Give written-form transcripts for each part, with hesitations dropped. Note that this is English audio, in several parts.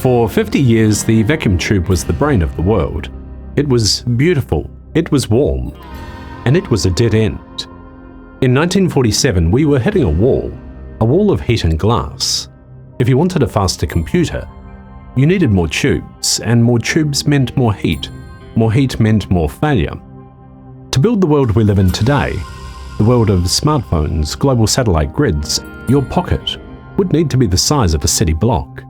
For 50 years, the vacuum tube was the brain of the world. It was beautiful, it was warm, and it was a dead end. In 1947, we were hitting a wall of heat and glass. If you wanted a faster computer, you needed more tubes, and more tubes meant more heat. More heat meant more failure. To build the world we live in today, the world of smartphones, global satellite grids, your pocket would need to be the size of a city block.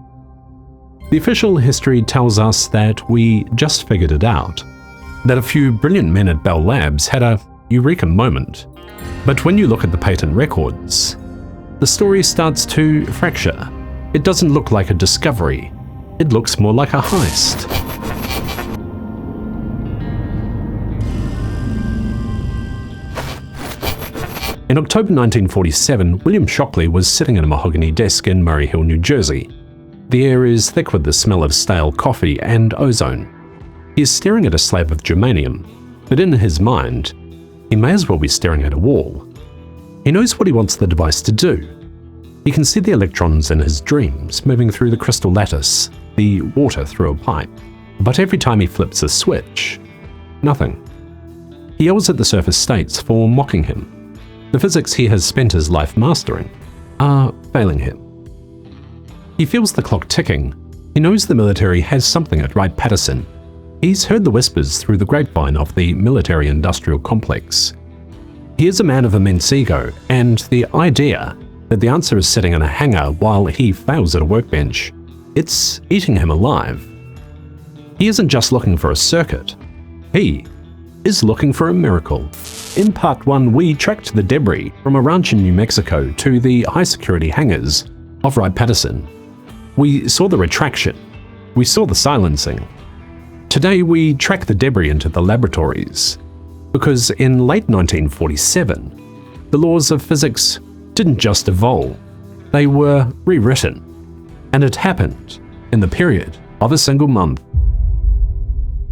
The official history tells us that we just figured it out, that a few brilliant men at Bell Labs had a eureka moment. But when you look at the patent records, the story starts to fracture. It doesn't look like a discovery, it looks more like a heist. In October 1947, William Shockley was sitting at a mahogany desk in Murray Hill, New Jersey. The air is thick with the smell of stale coffee and ozone. He is staring at a slab of germanium, but in his mind, he may as well be staring at a wall. He knows what he wants the device to do. He can see the electrons in his dreams moving through the crystal lattice, the water through a pipe. But every time he flips a switch, nothing. He yells at the surface states for mocking him. The physics he has spent his life mastering are failing him. He feels the clock ticking. He knows the military has something at Wright-Patterson. He's heard the whispers through the grapevine of the military-industrial complex. He is a man of immense ego, and the idea that the answer is sitting in a hangar while he fails at a workbench, it's eating him alive. He isn't just looking for a circuit. He is looking for a miracle. In part 1, we tracked the debris from a ranch in New Mexico to the high-security hangars of Wright-Patterson. We saw the retraction. We saw the silencing. Today, we track the debris into the laboratories, because in late 1947, the laws of physics didn't just evolve, they were rewritten, and it happened in the period of a single month.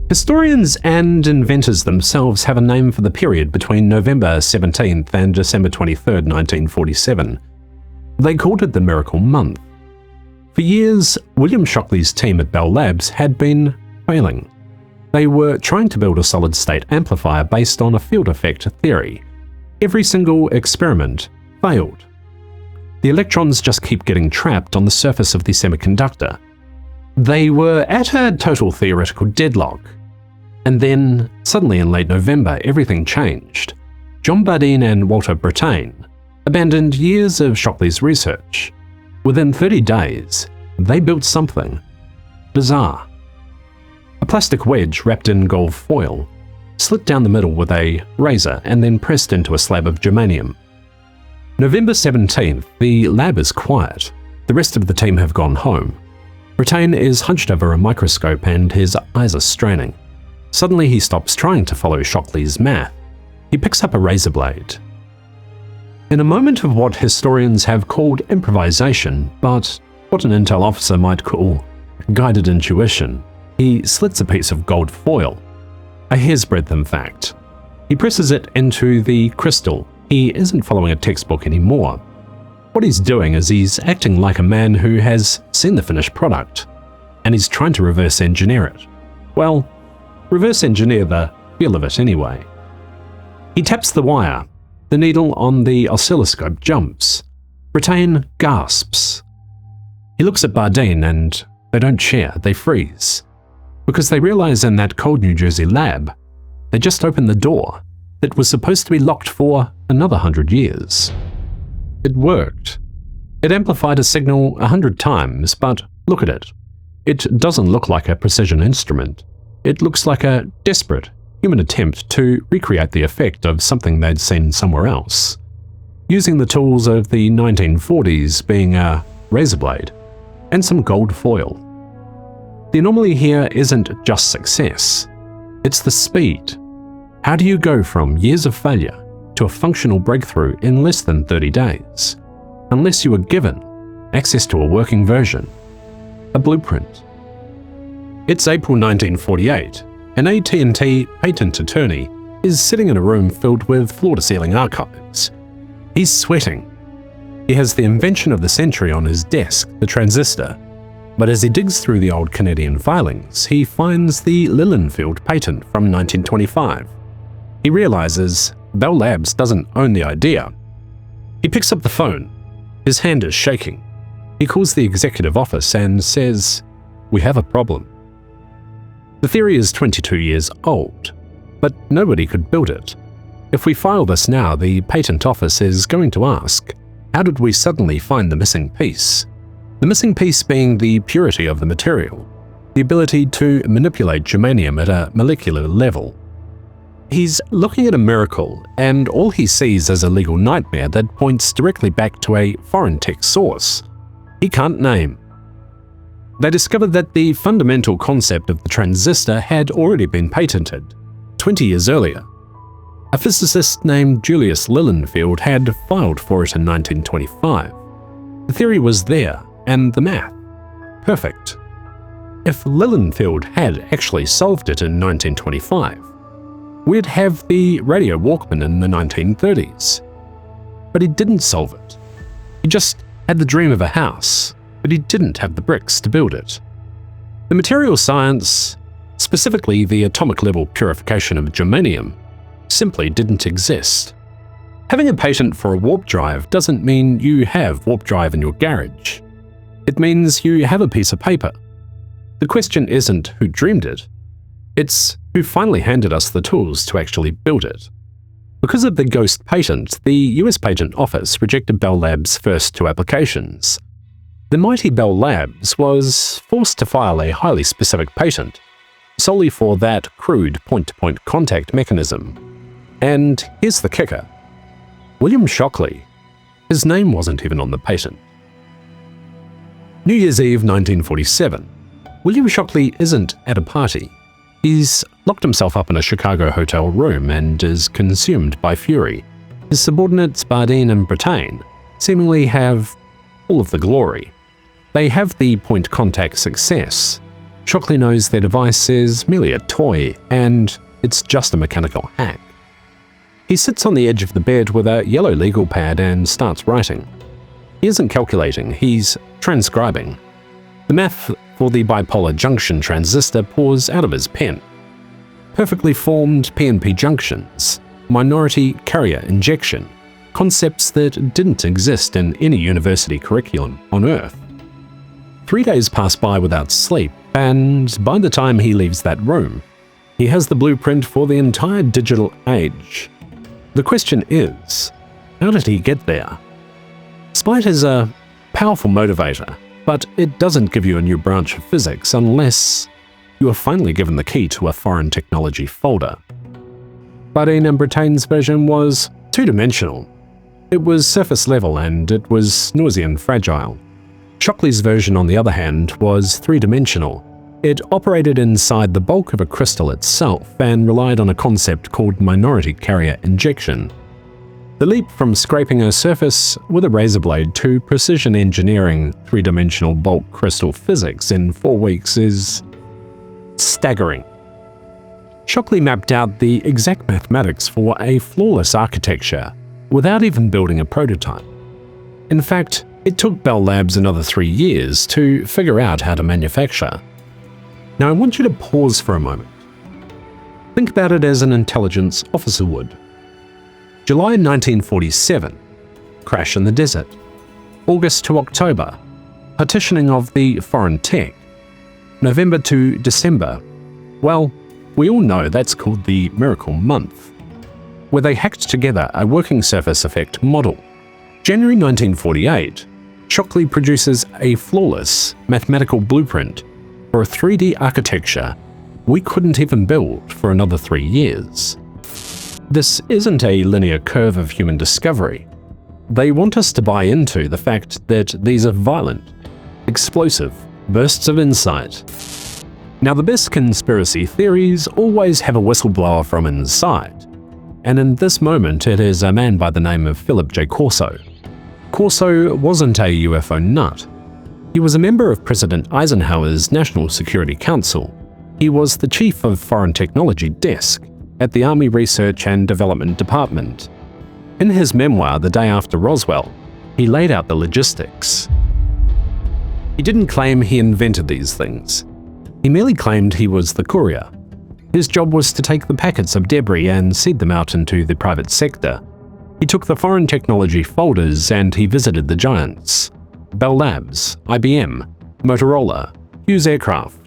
Historians and inventors themselves have a name for the period between November 17th and December 23rd, 1947. They called it the Miracle Month. For years, William Shockley's team at Bell Labs had been failing. They were trying to build a solid-state amplifier based on a field effect theory. Every single experiment failed. The electrons just keep getting trapped on the surface of the semiconductor. They were at a total theoretical deadlock. And then, suddenly in late November, everything changed. John Bardeen and Walter Brattain abandoned years of Shockley's research. Within 30 days, they built something bizarre. A plastic wedge wrapped in gold foil, slit down the middle with a razor and then pressed into a slab of germanium. November 17th, the lab is quiet. The rest of the team have gone home. Brattain is hunched over a microscope and his eyes are straining. Suddenly he stops trying to follow Shockley's math. He picks up a razor blade. In a moment of what historians have called improvisation, but what an intel officer might call guided intuition, he slits a piece of gold foil. A hair's breadth, in fact. He presses it into the crystal. He isn't following a textbook anymore. What he's doing is he's acting like a man who has seen the finished product, and he's trying to reverse engineer it. Well, reverse engineer the feel of it anyway. He taps the wire. The needle on the oscilloscope jumps. Brattain gasps. He looks at Bardeen and they don't share, they freeze. Because they realize in that cold New Jersey lab, they just opened the door that was supposed to be locked for another 100 years. It worked. It amplified a signal 100 times, but look at it. It doesn't look like a precision instrument. It looks like a desperate human attempt to recreate the effect of something they'd seen somewhere else, using the tools of the 1940s being a razor blade and some gold foil. The anomaly here isn't just success, it's the speed. How do you go from years of failure to a functional breakthrough in less than 30 days, unless you were given access to a working version, a blueprint? It's April 1948. An AT&T patent attorney is sitting in a room filled with floor-to-ceiling archives. He's sweating. He has the invention of the century on his desk, the transistor. But as he digs through the old Canadian filings, he finds the Lilienfeld patent from 1925. He realizes Bell Labs doesn't own the idea. He picks up the phone. His hand is shaking. He calls the executive office and says, "We have a problem." The theory is 22 years old, but nobody could build it. If we file this now, the patent office is going to ask, how did we suddenly find the missing piece? The missing piece being the purity of the material, the ability to manipulate germanium at a molecular level. He's looking at a miracle, and all he sees is a legal nightmare that points directly back to a foreign tech source he can't name. They discovered that the fundamental concept of the transistor had already been patented 20 years earlier. A physicist named Julius Lilienfeld had filed for it in 1925. The theory was there, and the math perfect. If Lilienfeld had actually solved it in 1925, we'd have the radio Walkman in the 1930s. But he didn't solve it. He just had the dream of a house, but he didn't have the bricks to build it. The material science, specifically the atomic level purification of germanium, simply didn't exist. Having a patent for a warp drive doesn't mean you have warp drive in your garage. It means you have a piece of paper. The question isn't who dreamed it, it's who finally handed us the tools to actually build it. Because of the ghost patent, the US Patent Office rejected Bell Labs' first two applications. The mighty Bell Labs was forced to file a highly specific patent, solely for that crude point-to-point contact mechanism. And here's the kicker. William Shockley, his name wasn't even on the patent. New Year's Eve 1947. William Shockley isn't at a party. He's locked himself up in a Chicago hotel room and is consumed by fury. His subordinates Bardeen and Brattain seemingly have all of the glory. They have the point contact success. Shockley knows their device is merely a toy, and it's just a mechanical hack. He sits on the edge of the bed with a yellow legal pad and starts writing. He isn't calculating, he's transcribing. The math for the bipolar junction transistor pours out of his pen. Perfectly formed PNP junctions, minority carrier injection, concepts that didn't exist in any university curriculum on Earth. 3 days pass by without sleep, and by the time he leaves that room, he has the blueprint for the entire digital age. The question is, how did he get there? Spite is a powerful motivator, but it doesn't give you a new branch of physics unless you are finally given the key to a foreign technology folder. Bardeen and Brattain's version was two-dimensional. It was surface level and it was noisy and fragile. Shockley's version, on the other hand, was three-dimensional. It operated inside the bulk of a crystal itself and relied on a concept called minority carrier injection. The leap from scraping a surface with a razor blade to precision engineering three-dimensional bulk crystal physics in 4 weeks is staggering. Shockley mapped out the exact mathematics for a flawless architecture without even building a prototype. In fact, it took Bell Labs another 3 years to figure out how to manufacture. Now I want you to pause for a moment. Think about it as an intelligence officer would. July 1947, crash in the desert. August to October, partitioning of the foreign tech. November to December, well, we all know that's called the miracle month, where they hacked together a working surface effect model. January 1948, Shockley produces a flawless mathematical blueprint for a 3D architecture we couldn't even build for another 3 years. This isn't a linear curve of human discovery. They want us to buy into the fact that these are violent, explosive bursts of insight. Now, the best conspiracy theories always have a whistleblower from inside, and in this moment it is a man by the name of Philip J. Corso. Corso wasn't a UFO nut. He was a member of President Eisenhower's National Security Council. He was the chief of Foreign Technology Desk at the Army Research and Development Department. In his memoir, The Day After Roswell, he laid out the logistics. He didn't claim he invented these things. He merely claimed he was the courier. His job was to take the packets of debris and seed them out into the private sector. He took the foreign technology folders and he visited the giants: Bell Labs, IBM, Motorola, Hughes Aircraft.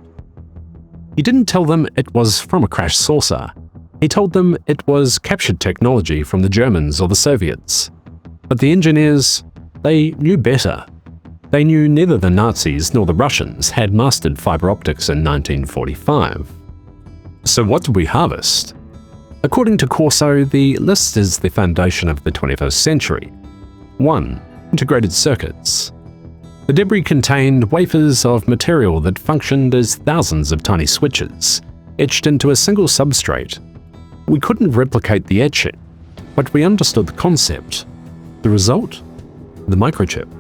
He didn't tell them it was from a crash saucer. He told them it was captured technology from the Germans or the Soviets. But the engineers, they knew better. They knew neither the Nazis nor the Russians had mastered fiber optics in 1945. So what did we harvest? According to Corso, the list is the foundation of the 21st century. 1. Integrated circuits. The debris contained wafers of material that functioned as thousands of tiny switches, etched into a single substrate. We couldn't replicate the etching, but we understood the concept. The result? The microchip.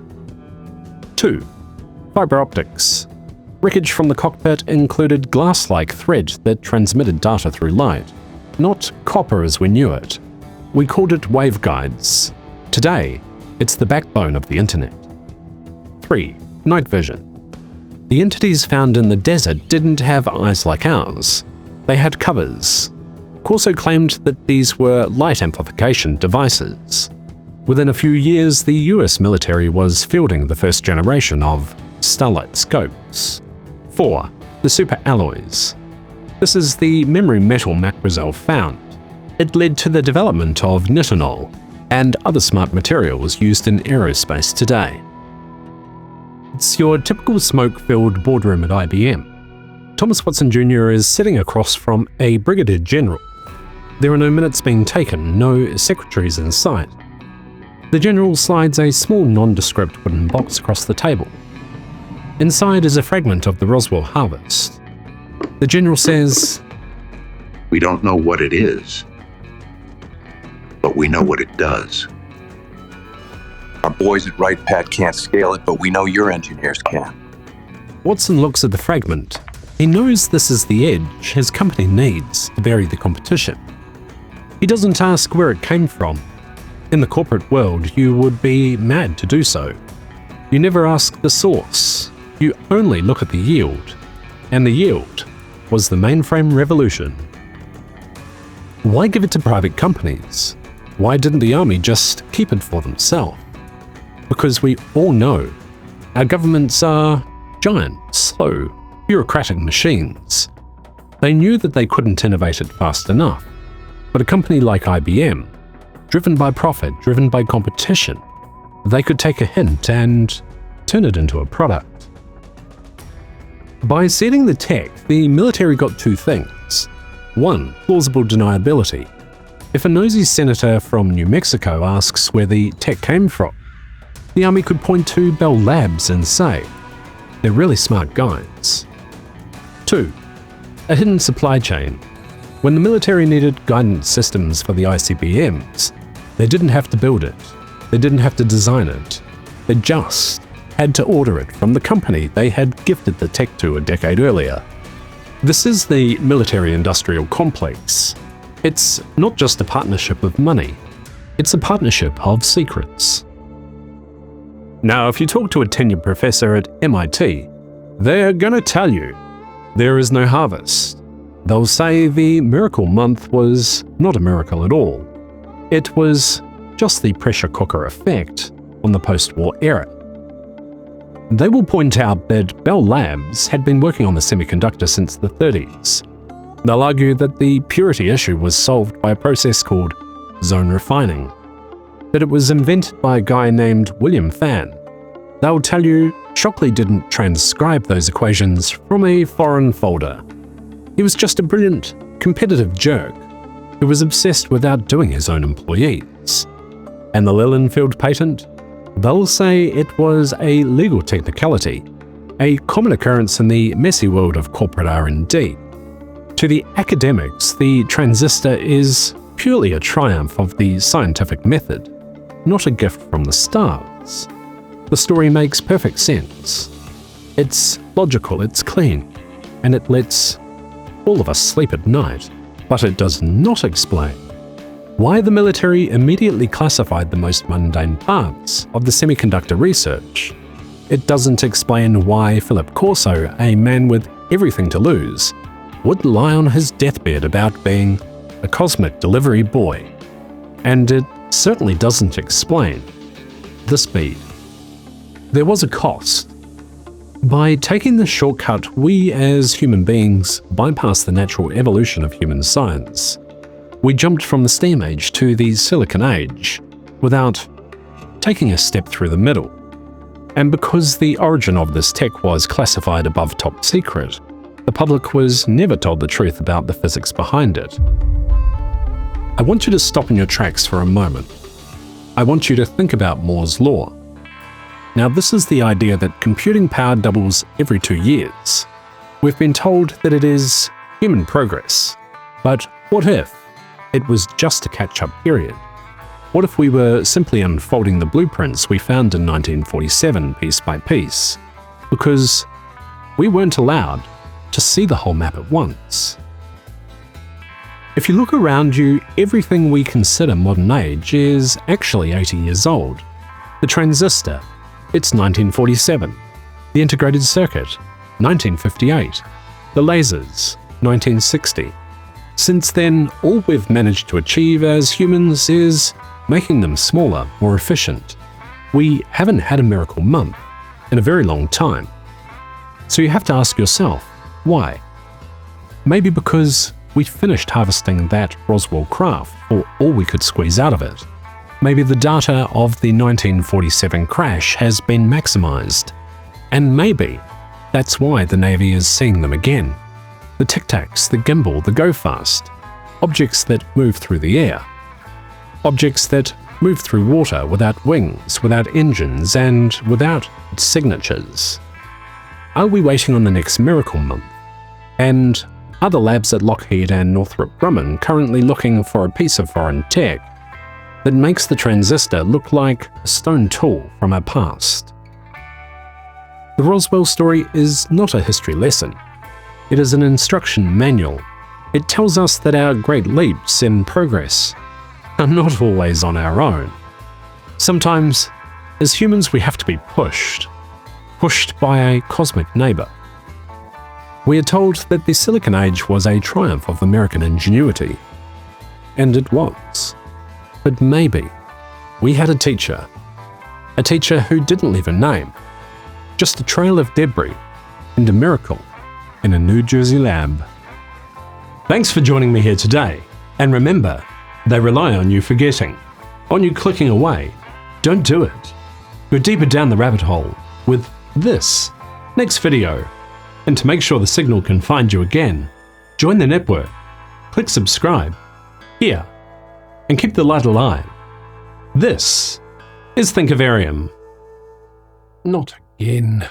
2. Fiber optics. Wreckage from the cockpit included glass-like thread that transmitted data through light, not copper as we knew it. We called it waveguides. Today, it's the backbone of the internet. 3. Night vision. The entities found in the desert didn't have eyes like ours. They had covers. Corso claimed that these were light amplification devices. Within a few years, the US military was fielding the first generation of starlight scopes. 4. The superalloys. This is the memory metal Roswell found. It led to the development of nitinol and other smart materials used in aerospace today. It's your typical smoke-filled boardroom at IBM. Thomas Watson Jr. is sitting across from a brigadier general. There are no minutes being taken, no secretaries in sight. The general slides a small nondescript wooden box across the table. Inside is a fragment of the Roswell harvest. The general says, "We don't know what it is, but we know what it does. Our boys at Wright-Pat can't scale it, but we know your engineers can." Watson looks at the fragment. He knows this is the edge his company needs to bury the competition. He doesn't ask where it came from. In the corporate world, you would be mad to do so. You never ask the source. You only look at the yield. And the yield was the mainframe revolution. Why give it to private companies? Why didn't the army just keep it for themselves? Because we all know our governments are giant, slow, bureaucratic machines. They knew that they couldn't innovate it fast enough. But a company like IBM, driven by profit, driven by competition, they could take a hint and turn it into a product. By seeding the tech, the military got two things. 1. Plausible deniability. If a nosy senator from New Mexico asks where the tech came from, the army could point to Bell Labs and say, "They're really smart guys." 2. A hidden supply chain. When the military needed guidance systems for the ICBMs, they didn't have to build it. They didn't have to design it. They just had to order it from the company they had gifted the tech to a decade earlier. This is the military-industrial complex. It's not just a partnership of money. It's a partnership of secrets. Now, if you talk to a tenured professor at MIT, they're gonna tell you there is no harvest. They'll say the miracle month was not a miracle at all. It was just the pressure cooker effect on the post-war era. They will point out that Bell Labs had been working on the semiconductor since the 30s. They'll argue that the purity issue was solved by a process called zone refining, that it was invented by a guy named William Fan. They'll tell you Shockley didn't transcribe those equations from a foreign folder. He was just a brilliant, competitive jerk who was obsessed with outdoing his own employees. And the Lilienfeld patent? They'll say it was a legal technicality, a common occurrence in the messy world of corporate R&D. To the academics, the transistor is purely a triumph of the scientific method, not a gift from the stars. The story makes perfect sense. It's logical, it's clean, and it lets all of us sleep at night, but it does not explain why the military immediately classified the most mundane parts of the semiconductor research It doesn't explain why Philip Corso, a man with everything to lose, would lie on his deathbed about being a cosmic delivery boy. And it certainly doesn't explain the speed. There was a cost. By taking this shortcut, we as human beings bypassed the natural evolution of human science. We jumped from the steam age to the silicon age without taking a step through the middle. And because the origin of this tech was classified above top secret, the public was never told the truth about the physics behind it. I want you to stop in your tracks for a moment. I want you to think about Moore's law. Now, this is the idea that computing power doubles every 2 years. We've been told that it is human progress. But what if it was just a catch-up period? What if we were simply unfolding the blueprints we found in 1947 piece by piece? Because we weren't allowed to see the whole map at once. If you look around you, everything we consider modern age is actually 80 years old. The transistor, it's 1947. The integrated circuit, 1958. The lasers, 1960. Since then, all we've managed to achieve as humans is making them smaller, more efficient. We haven't had a miracle month in a very long time. So you have to ask yourself, why? Maybe because we finished harvesting that Roswell craft for all we could squeeze out of it. Maybe the data of the 1947 crash has been maximized. And maybe that's why the Navy is seeing them again. The Tic-Tacs, the gimbal, the go-fast. Objects that move through the air. Objects that move through water without wings, without engines, and without signatures. Are we waiting on the next miracle month? And are the labs at Lockheed and Northrop Grumman currently looking for a piece of foreign tech that makes the transistor look like a stone tool from our past? The Roswell story is not a history lesson. It is an instruction manual. It tells us that our great leaps in progress are not always on our own. Sometimes, as humans, we have to be pushed by a cosmic neighbor. We are told that the Silicon Age was a triumph of American ingenuity. And it was. But maybe we had a teacher who didn't leave a name, just a trail of debris and a miracle in a New Jersey lab. Thanks for joining me here today. And remember, they rely on you forgetting, on you clicking away. Don't do it. Go deeper down the rabbit hole with this next video. And to make sure the signal can find you again, join the network, click subscribe here, and keep the light alive. This is Thinkavarium. Not again.